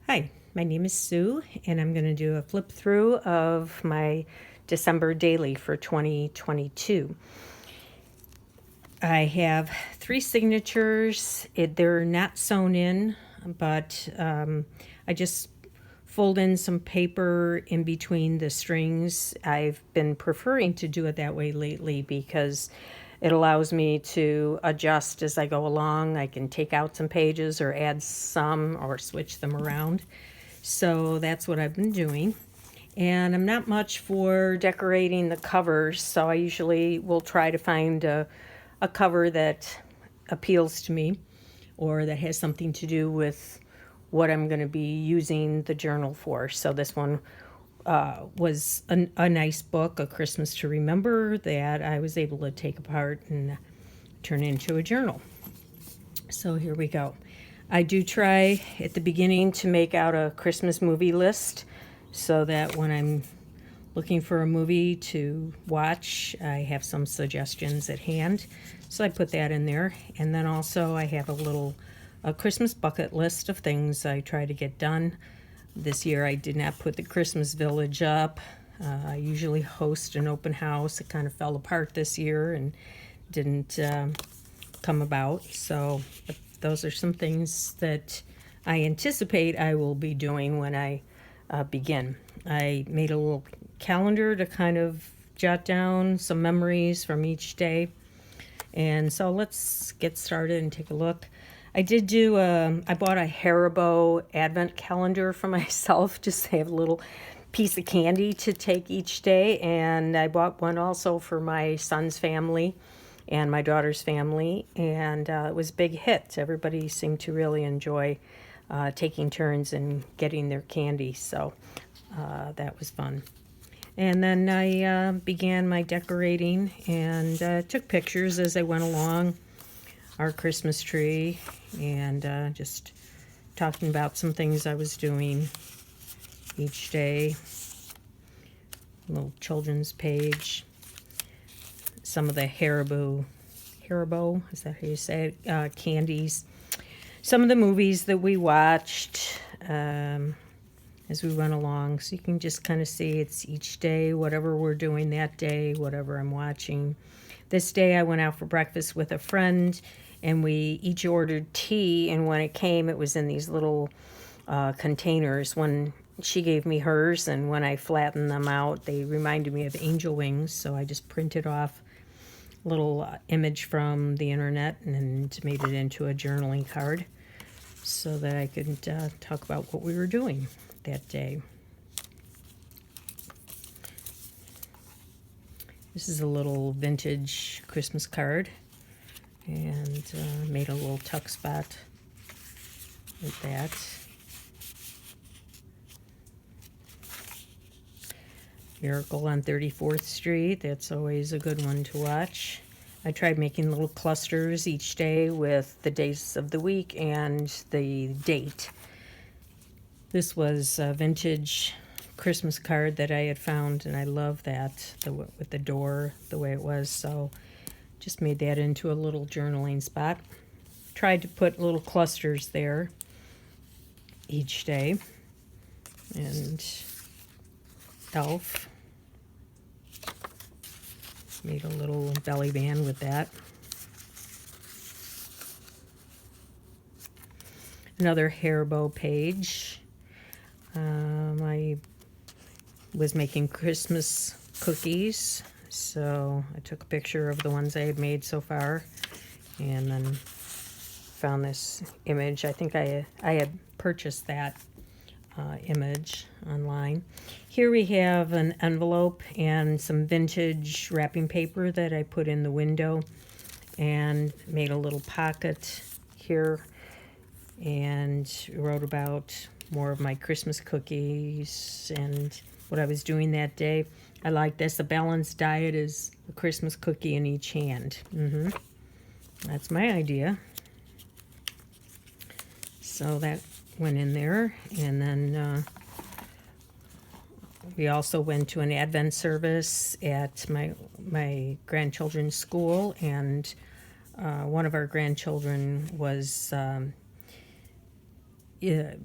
Hi, my name is Sue, and I'm going to do a flip through of my December daily for 2022. I have three signatures. They're not sewn in, but I just fold in some paper in between the strings. I've been preferring to do it that way lately because it allows me to adjust as I go along. I can take out some pages or add some or switch them around. So that's what I've been doing. And I'm not much for decorating the covers, so I usually will try to find a cover that appeals to me or that has something to do with what I'm going to be using the journal for. So this one was a nice book, A Christmas to Remember, that I was able to take apart and turn into a journal. So here we go. I do try at the beginning to make out a Christmas movie list so that when I'm looking for a movie to watch, I have some suggestions at hand. So I put that in there. And then also I have a Christmas bucket list of things I try to get done. This year I did not put the Christmas Village up. I usually host an open house. It kind of fell apart this year and didn't come about. So those are some things that I anticipate I will be doing when I begin. I made a little calendar to kind of jot down some memories from each day. And so let's get started and take a look. I bought a Haribo advent calendar for myself just to have a little piece of candy to take each day. And I bought one also for my son's family and my daughter's family. And it was a big hit. Everybody seemed to really enjoy taking turns and getting their candy. So that was fun. And then I began my decorating and took pictures as I went along our Christmas tree and just talking about some things I was doing each day. A little children's page. Some of the Haribo, is that how you say it? Candies. Some of the movies that we watched as we went along. So you can just kind of see it's each day, whatever we're doing that day, whatever I'm watching. This day I went out for breakfast with a friend and we each ordered tea, and when it came it was in these little containers. When she gave me hers, and when I flattened them out they reminded me of angel wings, so I just printed off a little image from the internet and made it into a journaling card so that I could talk about what we were doing that day. This is a little vintage Christmas card, and made a little tuck spot with that. Miracle on 34th Street, that's always a good one to watch. I tried making little clusters each day with the days of the week and the date. This was a vintage Christmas card that I had found, and I love that, with the door the way it was, so just made that into a little journaling spot. Tried to put little clusters there each day. And elf. Made a little belly band with that. Another Haribo page. I was making Christmas cookies, so I took a picture of the ones I had made so far, and then found this image. I think I had purchased that image online. Here we have an envelope and some vintage wrapping paper that I put in the window and made a little pocket here and wrote about more of my Christmas cookies and what I was doing that day. I like this. A balanced diet is a Christmas cookie in each hand. That's my idea. So that went in there. And then we also went to an Advent service at my grandchildren's school, and one of our grandchildren was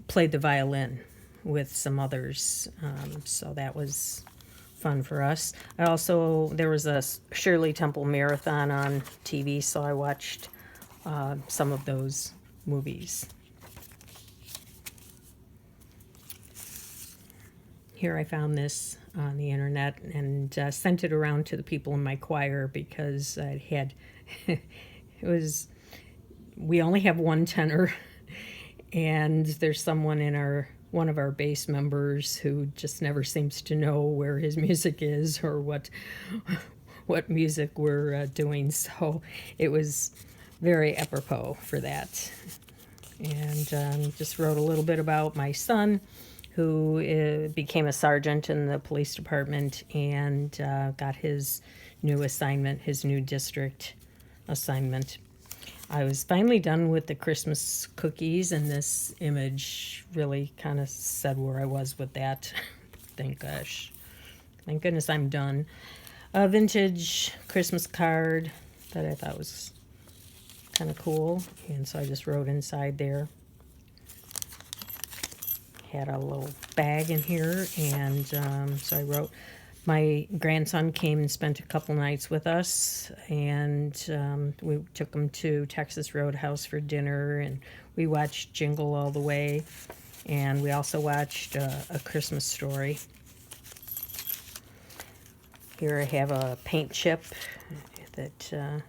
played the violin with some others. So that was fun for us. There was a Shirley Temple Marathon on TV, so I watched some of those movies. Here I found this on the internet and sent it around to the people in my choir because I had, we only have one tenor, and there's someone in one of our bass members who just never seems to know where his music is or what music we're doing. So it was very apropos for that. And just wrote a little bit about my son, who became a sergeant in the police department and got his new assignment, his new district assignment. I was finally done with the Christmas cookies, and this image really kind of said where I was with that. Thank goodness I'm done. A vintage Christmas card that I thought was kind of cool, and so I just wrote inside there. Had a little bag in here, and so I wrote, my grandson came and spent a couple nights with us, and we took him to Texas Roadhouse for dinner, and we watched Jingle All the Way, and we also watched A Christmas Story. Here I have a paint chip that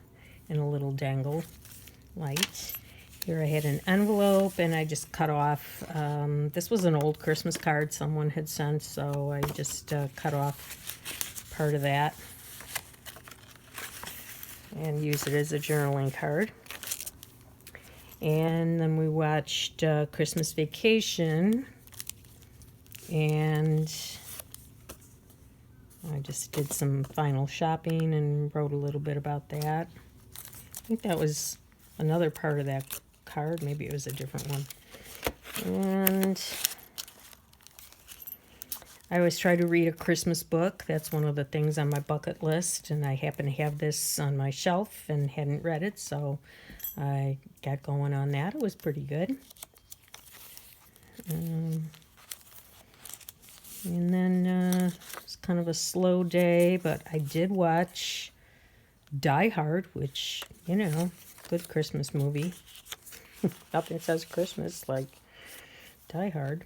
in a little dangle light. Here I had an envelope, and I just cut off, this was an old Christmas card someone had sent, so I just cut off part of that and used it as a journaling card. And then we watched Christmas Vacation, and I just did some final shopping and wrote a little bit about that. I think that was another part of that card. Maybe it was a different one. And I always try to read a Christmas book. That's one of the things on my bucket list, and I happen to have this on my shelf and hadn't read it, so I got going on that. It was pretty good. And then it's kind of a slow day, but I did watch Die Hard, which, good Christmas movie. Nothing says Christmas like Die Hard.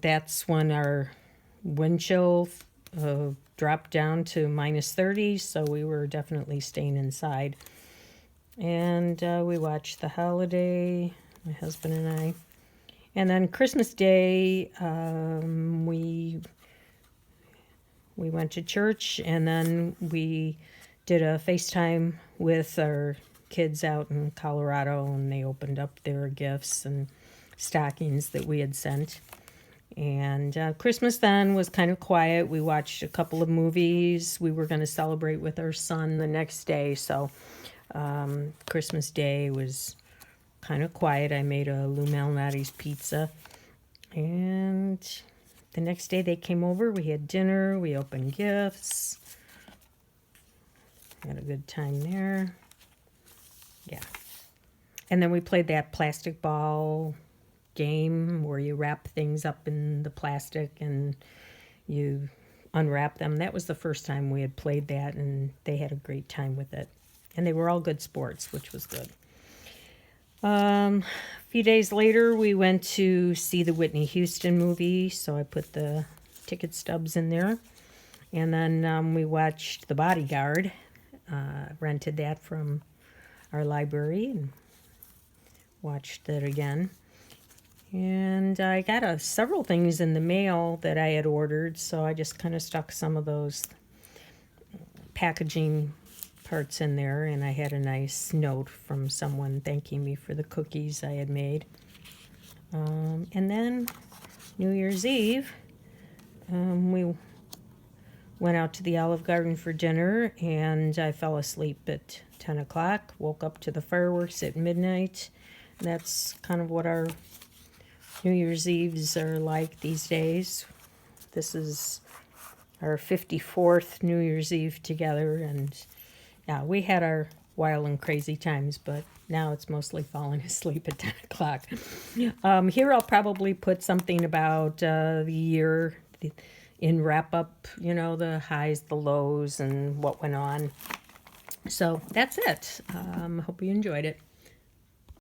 That's when our wind chill dropped down to -30, so we were definitely staying inside. And we watched The Holiday, my husband and I. And then Christmas Day, we went to church, and then we did a FaceTime with our kids out in Colorado, and they opened up their gifts and stockings that we had sent. And Christmas then was kind of quiet. We watched a couple of movies. We were going to celebrate with our son the next day, so Christmas Day was kind of quiet. I made a Lou Malnati's pizza, and the next day they came over. We had dinner. We opened gifts. Had a good time there. Yeah. And then we played that plastic ball game where you wrap things up in the plastic and you unwrap them. That was the first time we had played that, and they had a great time with it. And they were all good sports, which was good. A few days later, we went to see the Whitney Houston movie, so I put the ticket stubs in there. And then we watched The Bodyguard, rented that from our library and watched it again. And I got several things in the mail that I had ordered, so I just kind of stuck some of those packaging parts in there, and I had a nice note from someone thanking me for the cookies I had made. And then New Year's Eve, we went out to the Olive Garden for dinner, and I fell asleep at 10 o'clock, woke up to the fireworks at midnight. That's kind of what our New Year's Eves are like these days. This is our 54th New Year's Eve together, and yeah, we had our wild and crazy times, but Now it's mostly falling asleep at 10 o'clock. Here I'll probably put something about the year in wrap up, the highs, the lows, and what went on. So that's it. Hope you enjoyed it.